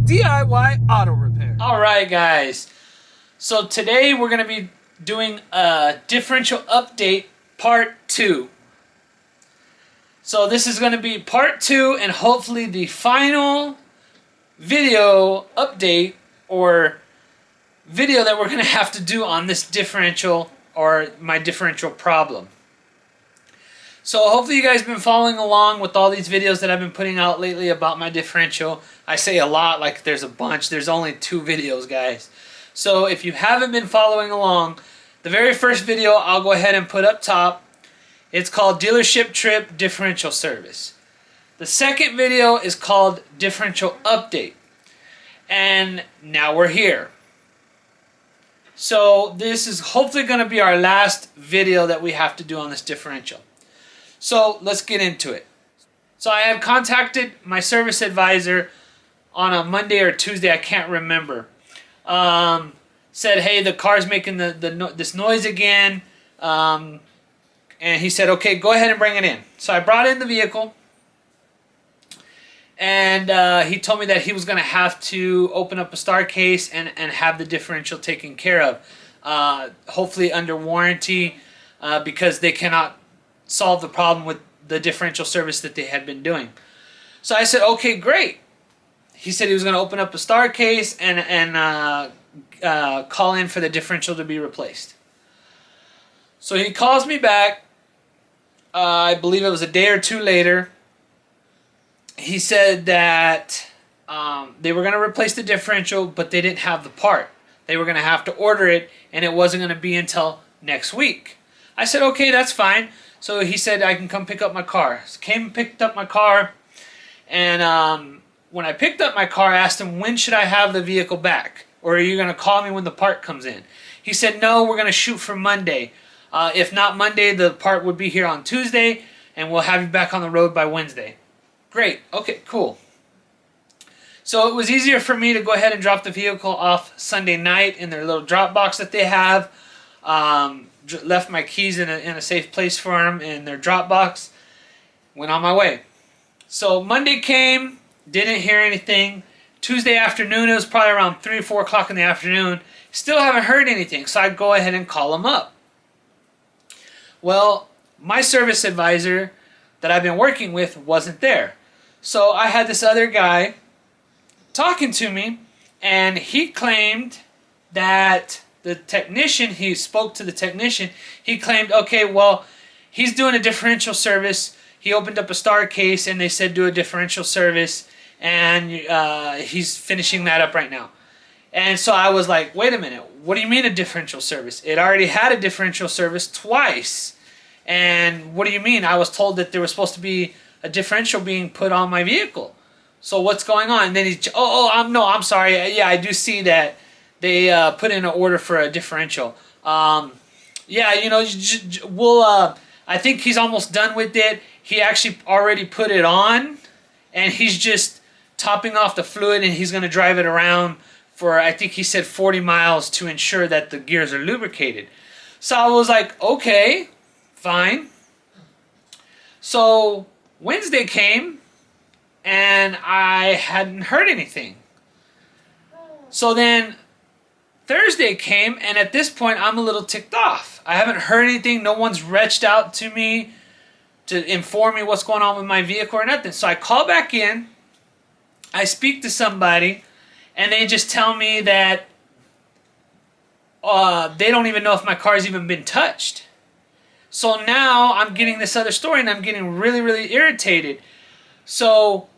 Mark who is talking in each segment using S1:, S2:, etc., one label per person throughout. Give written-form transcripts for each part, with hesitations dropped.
S1: DIY auto repair.
S2: Alright guys, so today we're going to be doing a differential update part 2. So this is going to be part 2 and hopefully the final video update or video that we're going to have to do on this differential or my differential problem. So hopefully you guys have been following along with all these videos that I've been putting out lately about my differential. I say a lot like there's a bunch. There's only 2 videos, guys. So if you haven't been following along, the very first video I'll go ahead and put up top. It's called Dealership Trip Differential Service. The second video is called Differential Update. And now we're here. So this is hopefully going to be our last video that we have to do on this differential. So let's get into it. So I have contacted my service advisor on a Monday or Tuesday, I can't remember. Said, hey, the car's making this noise again. And he said, okay, go ahead and bring it in. So I brought in the vehicle. And he told me that he was going to have to open up a star case and have the differential taken care of. Hopefully under warranty because they cannot solve the problem with the differential service that they had been doing. So I said, okay, great. He said he was going to open up a star case and call in for the differential to be replaced. So he calls me back. I believe it was a day or 2 later. He said that they were going to replace the differential, but they didn't have the part. They were going to have to order it, and it wasn't going to be until next week. I said, okay, that's fine. So he said I can come pick up my car. So came and picked up my car, and when I picked up my car, I asked him, when should I have the vehicle back? Or are you going to call me when the part comes in? He said, no, we're going to shoot for Monday. If not Monday, the part would be here on Tuesday, and we'll have you back on the road by Wednesday. Great. Okay, cool. So it was easier for me to go ahead and drop the vehicle off Sunday night in their little drop box that they have. Left my keys in a safe place for them in their drop box. Went on my way. So Monday came, didn't hear anything. Tuesday afternoon, it was probably around 3 or 4 o'clock in the afternoon. Still haven't heard anything, so I'd go ahead and call them up. Well, my service advisor that I've been working with wasn't there. So I had this other guy talking to me, and he claimed that the technician, he spoke to the technician, he claimed, okay, well, he's doing a differential service. He opened up a star case, and they said do a differential service, and he's finishing that up right now. And so I was like, wait a minute, what do you mean a differential service? It already had a differential service twice. And what do you mean? I was told that there was supposed to be a differential being put on my vehicle. So what's going on? And then he's, I'm sorry. Yeah, I do see that they put in an order for a differential. Yeah, you know, we'll. I think he's almost done with it. He actually already put it on, and he's just topping off the fluid, and he's going to drive it around for, I think he said 40 miles to ensure that the gears are lubricated. So I was like, okay, fine. So Wednesday came, and I hadn't heard anything. So then Thursday came, and at this point, I'm a little ticked off. I haven't heard anything. No one's reached out to me to inform me what's going on with my vehicle or nothing. So I call back in. I speak to somebody, and they just tell me that they don't even know if my car's even been touched. So now I'm getting this other story, and I'm getting really, really irritated. So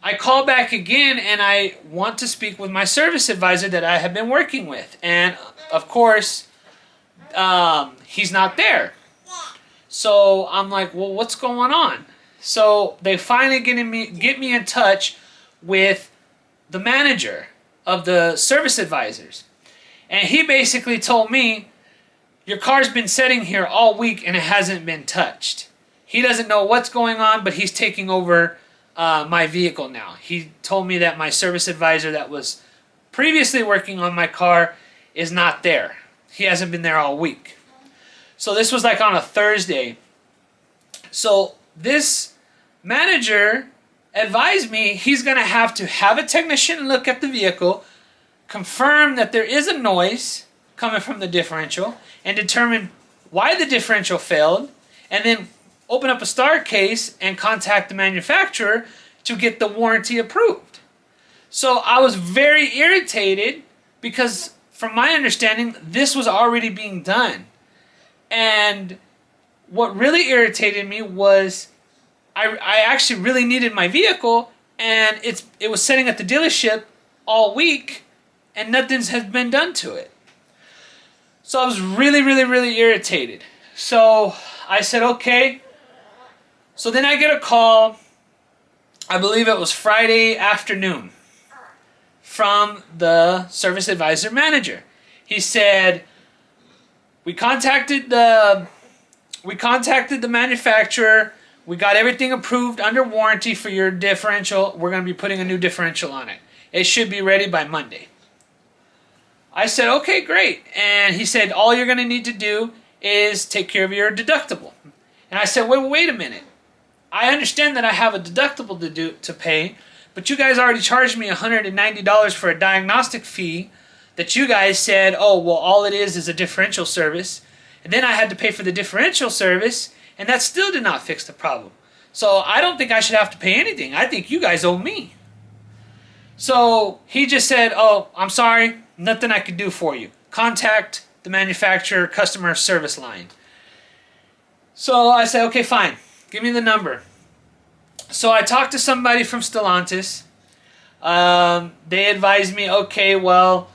S2: I call back again, and I want to speak with my service advisor that I have been working with. And, of course, he's not there. So I'm like, well, what's going on? So they finally get me in touch with the manager of the service advisors. And he basically told me, your car's been sitting here all week and it hasn't been touched. He doesn't know what's going on, but he's taking over my vehicle now. He told me that my service advisor that was previously working on my car is not there. He hasn't been there all week. So this was like on a Thursday. So this manager advised me he's going to have a technician look at the vehicle, confirm that there is a noise coming from the differential, and determine why the differential failed, and then open up a star case and contact the manufacturer to get the warranty approved. So I was very irritated because, from my understanding, this was already being done. And what really irritated me was I actually really needed my vehicle, and it was sitting at the dealership all week, and nothing has been done to it. So I was really, really, really irritated. So I said, okay. So then I get a call, I believe it was Friday afternoon, from the service advisor manager. He said, we contacted the manufacturer. We got everything approved under warranty for your differential. We're going to be putting a new differential on it. It should be ready by Monday. I said, okay, great. And he said, all you're going to need to do is take care of your deductible. And I said, wait a minute. I understand that I have a deductible to pay, but you guys already charged me $190 for a diagnostic fee that you guys said, oh, well, all it is a differential service. And then I had to pay for the differential service, and that still did not fix the problem. So I don't think I should have to pay anything. I think you guys owe me. So he just said, oh, I'm sorry, nothing I could do for you. Contact the manufacturer customer service line. So I said, okay, fine. Give me the number. So I talked to somebody from Stellantis. They advised me, okay, well,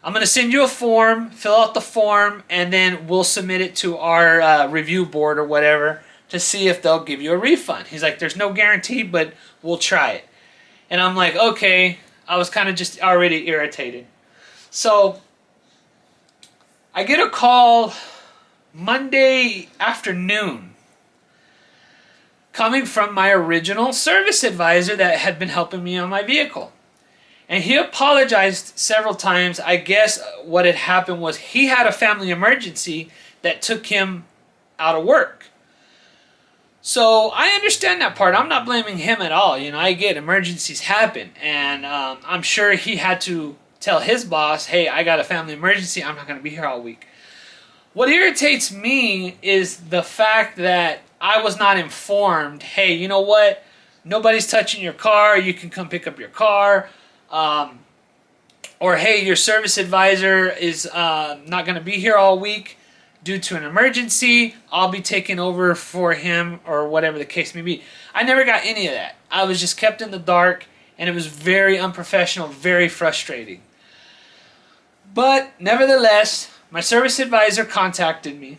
S2: I'm going to send you a form, fill out the form, and then we'll submit it to our review board or whatever to see if they'll give you a refund. He's like, there's no guarantee, but we'll try it. And I'm like, okay. I was kind of just already irritated. So I get a call Monday afternoon coming from my original service advisor that had been helping me on my vehicle. And he apologized several times. I guess what had happened was he had a family emergency that took him out of work. So I understand that part. I'm not blaming him at all. You know, I get emergencies happen. And I'm sure he had to tell his boss, hey, I got a family emergency. I'm not going to be here all week. What irritates me is the fact that I was not informed, hey, you know what? Nobody's touching your car. You can come pick up your car. Or, hey, your service advisor is not going to be here all week due to an emergency. I'll be taking over for him, or whatever the case may be. I never got any of that. I was just kept in the dark, and it was very unprofessional, very frustrating. But nevertheless, my service advisor contacted me,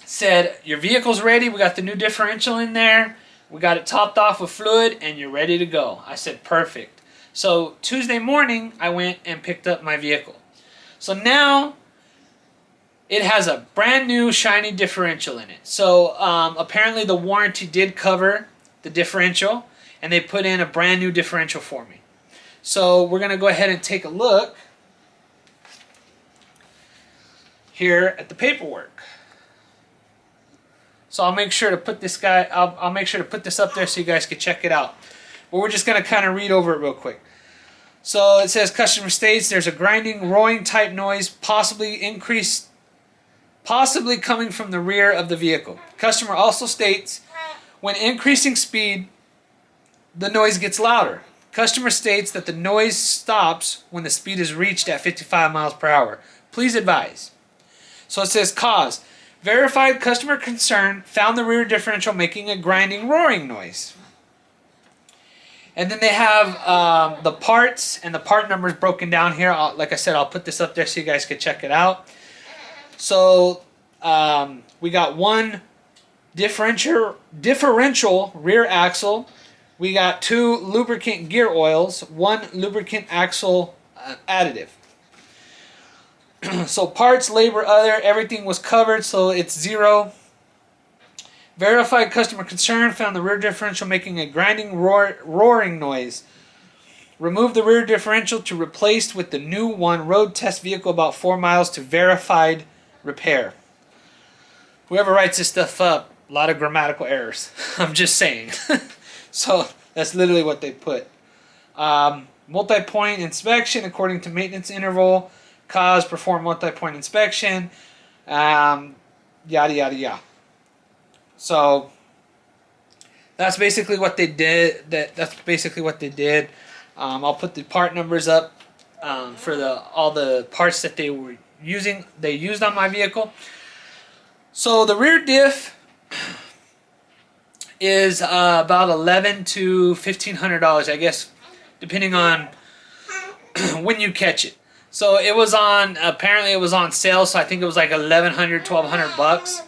S2: said, your vehicle's ready. We got the new differential in there. We got it topped off with fluid, and you're ready to go. I said, perfect. So Tuesday morning, I went and picked up my vehicle. So now it has a brand new shiny differential in it. So apparently the warranty did cover the differential, and they put in a brand new differential for me. So we're going to go ahead and take a look here at the paperwork. So I'll make sure to put this I'll make sure to put this up there so you guys can check it out. But we're just going to kind of read over it real quick. So it says, customer states there's a grinding, roaring type noise, possibly coming from the rear of the vehicle. Customer also states, when increasing speed, the noise gets louder. Customer states that the noise stops when the speed is reached at 55 miles per hour. Please advise. So it says, cause. Verified customer concern found the rear differential making a grinding, roaring noise. And then they have the parts and the part numbers broken down here. Like I said, I'll put this up there so you guys can check it out. So we got one differential rear axle. We got 2 lubricant gear oils, 1 lubricant axle additive. So parts, labor, other, everything was covered, so it's 0. Verified customer concern found the rear differential making a grinding, roaring noise. Remove the rear differential to replace with the new one. Road test vehicle about 4 miles to verified repair. Whoever writes this stuff up, a lot of grammatical errors. I'm just saying. So that's literally what they put. Multi-point inspection according to maintenance interval. Cause perform multi-point inspection. Yada yada yada. So that's basically what they did. That's basically what they did. I'll put the part numbers up for all the parts that they were using. They used on my vehicle. So the rear diff is about $1,100 to $1,500, I guess, depending on when you catch it. So it was on. Apparently, it was on sale. So I think it was like $1,100, $1,200.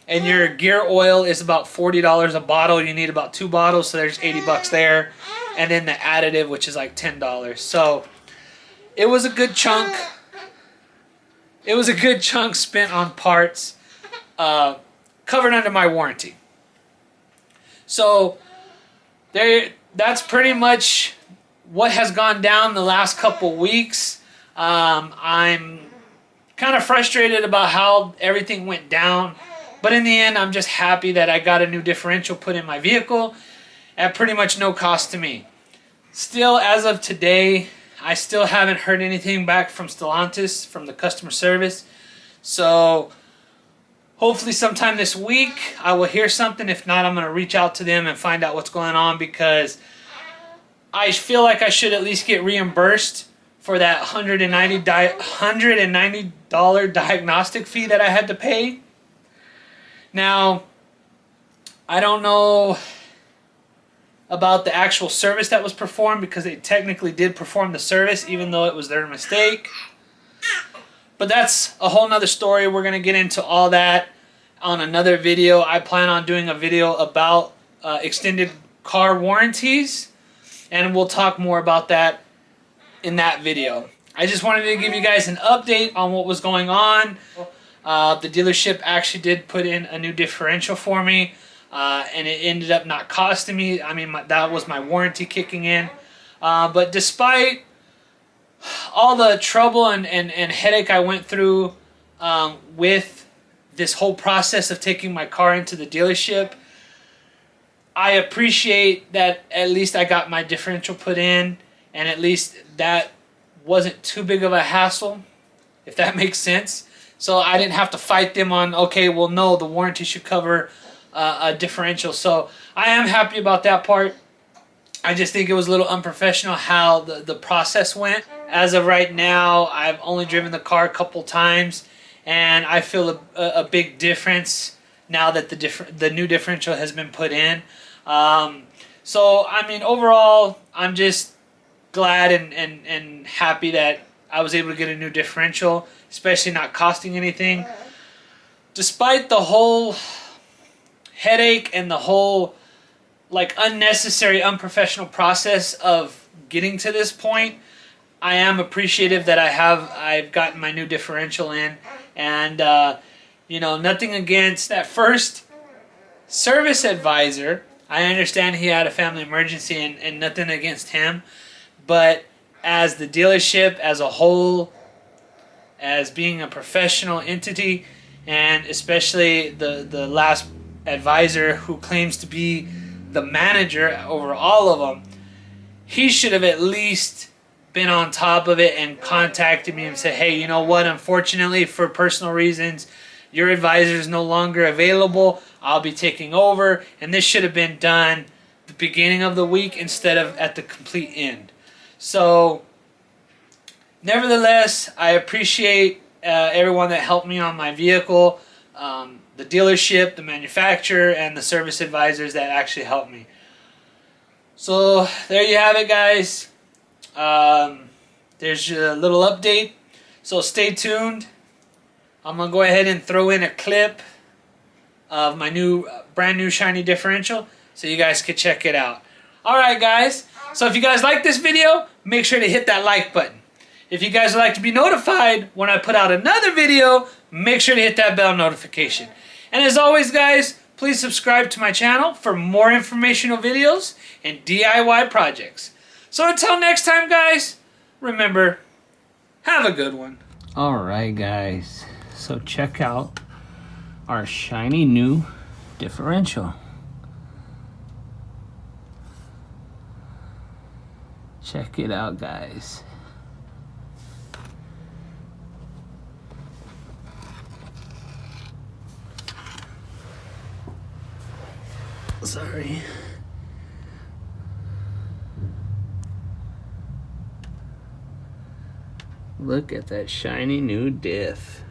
S2: And your gear oil is about $40 a bottle. You need about 2 bottles, so there's $80 there. And then the additive, which is like $10. So it was a good chunk. It was a good chunk spent on parts covered under my warranty. So that's pretty much what has gone down the last couple weeks. I'm kind of frustrated about how everything went down. But in the end, I'm just happy that I got a new differential put in my vehicle at pretty much no cost to me. Still, as of today, I still haven't heard anything back from Stellantis, from the customer service. So hopefully sometime this week I will hear something. If not, I'm going to reach out to them and find out what's going on, because I feel like I should at least get reimbursed for that $190 diagnostic fee that I had to pay. Now, I don't know about the actual service that was performed, because they technically did perform the service even though it was their mistake. But that's a whole nother story. We're going to get into all that on another video. I plan on doing a video about extended car warranties, and we'll talk more about that in that video. I just wanted to give you guys an update on what was going on. The dealership actually did put in a new differential for me, and it ended up not costing me. I mean, that was my warranty kicking in. But despite all the trouble and headache I went through with this whole process of taking my car into the dealership, I appreciate that at least I got my differential put in, and at least that wasn't too big of a hassle, if that makes sense. So I didn't have to fight them on, okay, well, no, the warranty should cover a differential. So I am happy about that part. I just think it was a little unprofessional how the process went. As of right now, I've only driven the car a couple times, and I feel a big difference now that the new differential has been put in. So, I mean, overall, I'm just glad and happy that I was able to get a new differential, especially not costing anything. Despite the whole headache and the whole like unnecessary, unprofessional process of getting to this point, I am appreciative that I've gotten my new differential in. And you know, nothing against that first service advisor. I understand he had a family emergency, and nothing against him. But as the dealership as a whole, as being a professional entity, and especially the last advisor who claims to be the manager over all of them, he should have at least been on top of it and contacted me and said, hey, you know what, unfortunately for personal reasons, your advisor is no longer available. I'll be taking over. And this should have been done the beginning of the week instead of at the complete end. So nevertheless, I appreciate everyone that helped me on my vehicle, the dealership, the manufacturer, and the service advisors that actually helped me. So there you have it, guys. There's a little update. So stay tuned. I'm going to go ahead and throw in a clip of my brand new shiny differential so you guys can check it out. Alright, guys. So if you guys like this video, make sure to hit that like button. If you guys would like to be notified when I put out another video, make sure to hit that bell notification. And as always, guys, please subscribe to my channel for more informational videos and DIY projects. So until next time, guys, remember, have a good one. Alright, guys. So check out our shiny new differential. Check it out, guys. Sorry. Look at that shiny new diff.